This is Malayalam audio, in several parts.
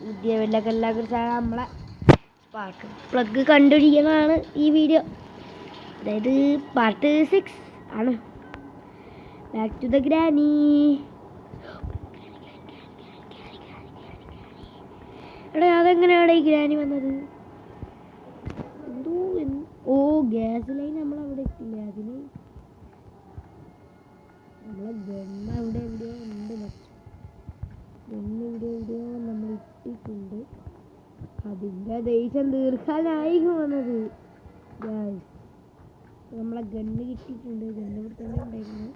വിദ്യാഭ്യാസ കുറിച്ചാണ് നമ്മളെ സ്പാർക്ക് പ്ലഗ് കണ്ടുപിടിക്കുന്നതാണ് ഈ വീഡിയോ. അതായത് പാർട്ട് 6 ആണ്. Back to the granny. എടാ അതെങ്ങനെയാണ് ഈ ഗ്രാനി വന്നത്? ഓ ഗ്യാസ് ലൈൻ നമ്മളവിടെ എത്തില്ല. അതിന് നമ്മളെ ഗണ്ണ അവിടെ എവിടെയോ ഉണ്ട്. ഗണ്ണ് ഇവിടെ എവിടെയോ നമ്മൾ ഇട്ടിട്ടുണ്ട്. അതിൻ്റെ ദേഷ്യം തീർക്കാനായി വന്നത്. നമ്മളെ ഗണ്ണ് കിട്ടിയിട്ടുണ്ട്. ഗണ്ണ് ഇവിടെ തന്നെ ഉണ്ടായിരുന്നു.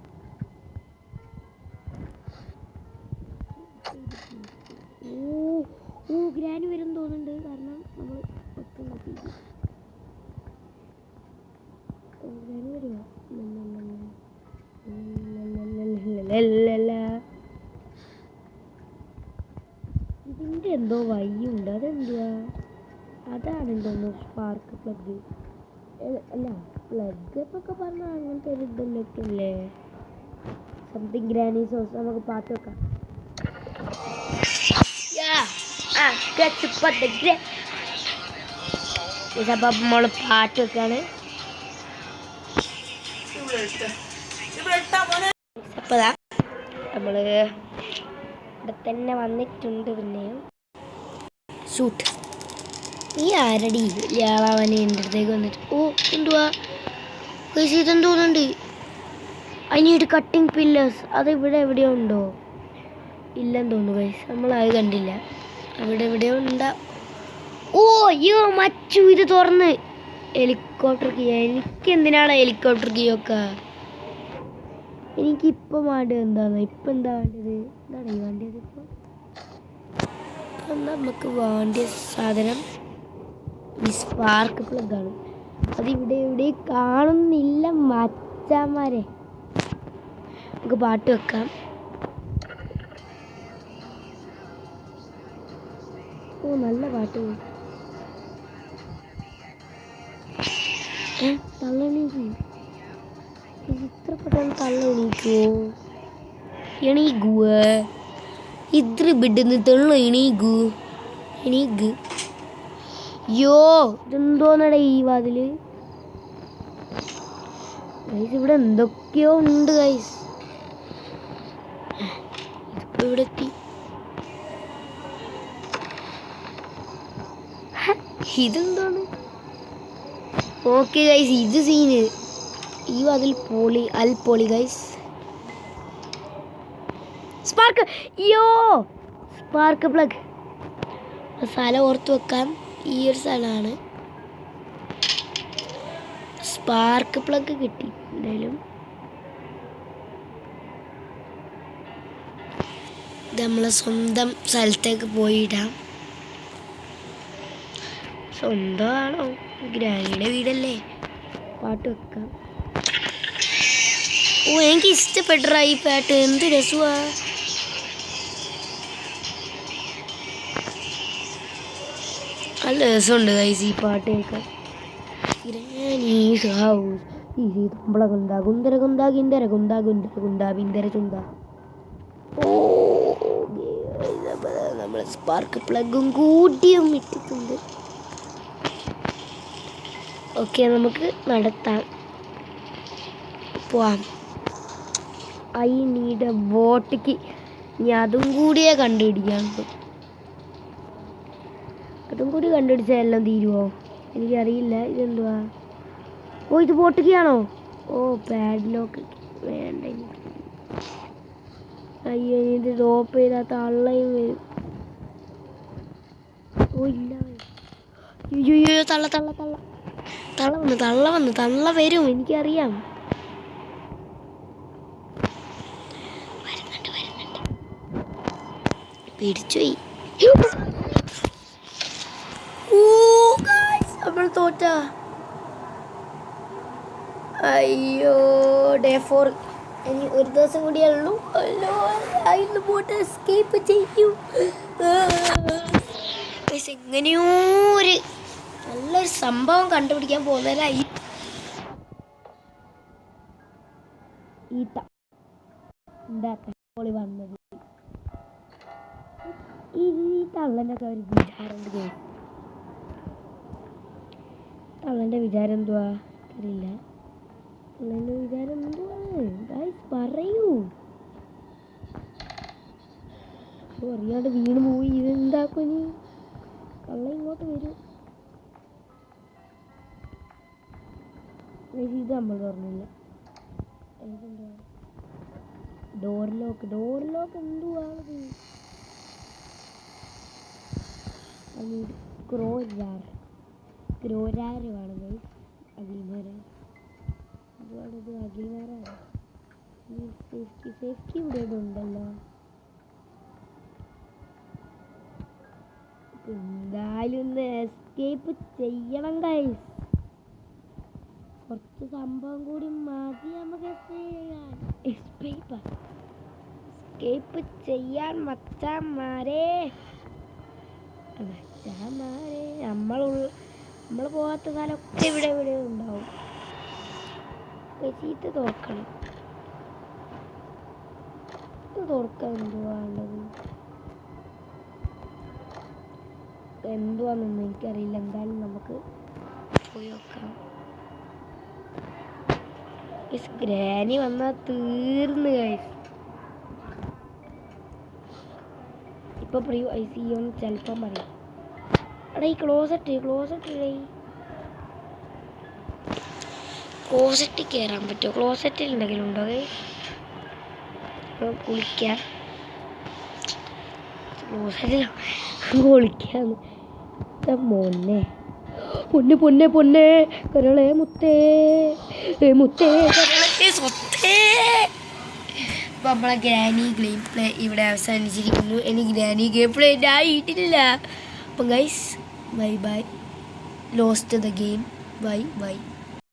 ഓ ഗ്രാനി വരും തോന്നുന്നുണ്ട്. കാരണം നമ്മൾ ഒക്കെ നോക്കിയിട്ട് ഗ്രാനി വരുമോ? ഇതിൻ്റെ എന്തോ വഴിയുണ്ട്. അതെന്തുവാ? അതാണെന്തോന്നു സ്പാർക്ക് പ്ലഗ്. അല്ല പ്ലഗ് എന്നൊക്കെ പറഞ്ഞാൽ അങ്ങനത്തെ ഒരു ഇതൊക്കെ അല്ലേ? Something granny sauce. നമുക്ക് പാട്ട് വെക്കാം. അപ്പം നമ്മൾ പാട്ട് വെക്കാണ്. അപ്പതാ നമ്മള് ഇവിടെ തന്നെ വന്നിട്ടുണ്ട്. പിന്നെയും ഷൂട്ട്. ഈ ആരടി ലാവാവനെ എൻ്റെ അടുത്തേക്ക് വന്നിട്ട്. ഓ എന്തുവാ ഇതെന്ന് തോന്നുന്നുണ്ട്. I need cutting pillars. അത് ഇവിടെ എവിടെയോ ഉണ്ടോ? ഇല്ലെന്ന് തോന്നുന്നു ഗൈസ്. നമ്മളത് കണ്ടില്ല. അവിടെ എവിടെയോ ഉണ്ടാ. ഓ അയ്യോ മച്ചു ഇത് തുറന്ന് ഹെലികോപ്റ്റർ കീ. എനിക്ക് എന്തിനാണ് ഹെലികോപ്റ്റർ കീ ഒക്കെ? എനിക്കിപ്പം വേണ്ടത് എന്താണ്? ഇപ്പം എന്താ വേണ്ടത്? എന്താണ് ഈ വേണ്ടത്? ഇപ്പം നമുക്ക് വേണ്ടിയ സാധനം ഈ സ്പാർക്ക് പ്ലഗ് ആണ്. അതിവിടെ ഇവിടെ കാണുന്നില്ല മച്ചാന്മാരെ. നമുക്ക് പാട്ട് വെക്കാം. ഓ നല്ല പാട്ട്. തള്ളണീക്ക് ഇത്ര പെട്ടെന്ന് തള്ളണീക്കോ? എണീക്കുക ഇത്ര പെട്ടെന്ന് തള്ള എണീക്കൂ. എണീക്ക്. യോ ഇതെന്തോന്നടേ ഈ വാതില്? ഗൈസ് ഇവിടെ എന്തൊക്കെയോ ഉണ്ട് ഗൈസ്. ഇതിപ്പോ ഇവിടെ എത്തി. ഇതെന്താണ്? ഓക്കെ ഗൈസ് ഇത് സീന്. ഈ വാതിൽ പൊളി പൊളി ഗൈസ്. സ്പാർക്ക്. യോ സ്പാർക്ക് പ്ലഗ്. സ്ഥലം ഓർത്ത് വെക്കാം. ഈ ഒരു സ്ഥലമാണ്. സ്പാർക്ക് പ്ലഗ് കിട്ടി. എന്തായാലും ഇത് നമ്മളെ സ്വന്തം സ്ഥലത്തേക്ക് പോയിടാം. സ്വന്തമാണോ? ഗ്രാനിയുടെ വീടല്ലേ. പാട്ട് വെക്കാം. ഓ എനിക്ക് ഇഷ്ടപ്പെട്ട ഈ പാട്ട്. എന്ത് രസമാ. നല്ല രസമുണ്ട് ഗൈസ് ഈ പാട്ട് കേൾക്കാൻ. ഗ്രാനീസ് ഹൗസ് ഈസി തുമ്പള കുന്ത കുന്തര കുന്ത കിന്തര കുന്ത കുന്തര കുന്ത ബിന്ദര ചുന്ത. ഓ നമ്മൾ സ്പാർക്ക് പ്ലഗും കൂട്ടിയും ഇട്ടിട്ടുണ്ട്. ഓക്കെ നമുക്ക് നടത്താം. പോവാം. I need a boutique. ഇനി അതും കൂടിയേ കണ്ടുപിടിക്കാം. അതും കൂടി കണ്ടുപിടിച്ചാൽ എല്ലാം തീരുമോ? എനിക്കറിയില്ല. ഇതെന്തുവാ? ഓ ഇത് ബോട്ടിക്കാണോ? ഓ പാഡ്ലോക്ക് വേണ്ട. അയ്യോ ഇത് ഡ്രോപ്പ് ചെയ്താൽ തള്ളയും വരും. ഓ ഇല്ല. അയ്യോ തള്ള തള്ള തള്ള തള്ള വരും. എനിക്കറിയാം. പിടിച്ചുപോയി. നമ്മൾ തോറ്റ. അയ്യോ ഡേ 4. ഇനി ഒരു ദിവസം കൂടിയേ ഉള്ളൂ. അല്ലോ ഇന്ന് പോട്ടെ. എസ്കേപ്പ് ചെയ്യൂ. എങ്ങനെയോ ഒരു നല്ലൊരു സംഭവം കണ്ടുപിടിക്കാൻ പോകുന്നവരായി. ഈത്ത എന്താ വന്നത്? ഈ തള്ളനൊക്കെ ഒരു വിചാരമുണ്ട് ഗൈസ്. തള്ളൻ്റെ വിചാരം എന്തുവാ അറിയില്ല. തള്ളൻ്റെ വിചാരം എന്തുവാണ് ഗൈസ് പറയൂ. അറിയാണ്ട് വീണ് പോയി. ഇതെന്താക്കും ഇനി? കള്ള ഇങ്ങോട്ട് വരും. ഇത് നമ്മൾ പറഞ്ഞില്ല. എന്തുവാ ഡോർ ലോക്ക് എന്തുവാണത്? ഗ്രോരാരമാണ് ഗൈസ്. അഖിൽമാരാണ്. എന്തുവാണത്? അഖിൽമാരാണ്. സേഫ്റ്റി ഇവിടെ ഉണ്ടല്ലോ. എന്തായാലും ഒന്ന് എസ്കേപ്പ് ചെയ്യണം ഗൈസ്. കുറച്ച് സംഭവം കൂടി മതി നമുക്ക് എസ്കേപ്പ് ചെയ്യാൻ മച്ചാന്മാരെ. നമ്മൾ പോകാത്ത കാലമൊക്കെ ഇവിടെ ഉണ്ടാവും. ചീത്ത തുറക്കണം. തുറക്കാൻ എന്തുവാന്നൊന്നും എനിക്കറിയില്ല. എന്തായാലും നമുക്ക് പോയി നോക്കാം. ഗ്രാനി വന്നാൽ തീർന്ന് ഗൈസ്. ഇപ്പൊ പ്രീ ICU ചിലപ്പം പറയും. എടാ ഈ ക്ലോസറ്റ് കയറാൻ പറ്റുമോ? ക്ലോസറ്റിൽ എന്തെങ്കിലും ഉണ്ടോ? കുളിക്കാൻ ക്ലോസറ്റിൽ കുളിക്കാന്ന് പൊന്നെ കരളെ മുത്തേ അപ്പം നമ്മളെ ഗ്രാനി ഗെയിം പ്ലേ ഇവിടെ അവസാനിച്ചിരിക്കുന്നു. എനിക്ക് ഗ്രാനി ഗെയിം പ്ലേ ആയിട്ടില്ല. അപ്പം guys bye lost the game. By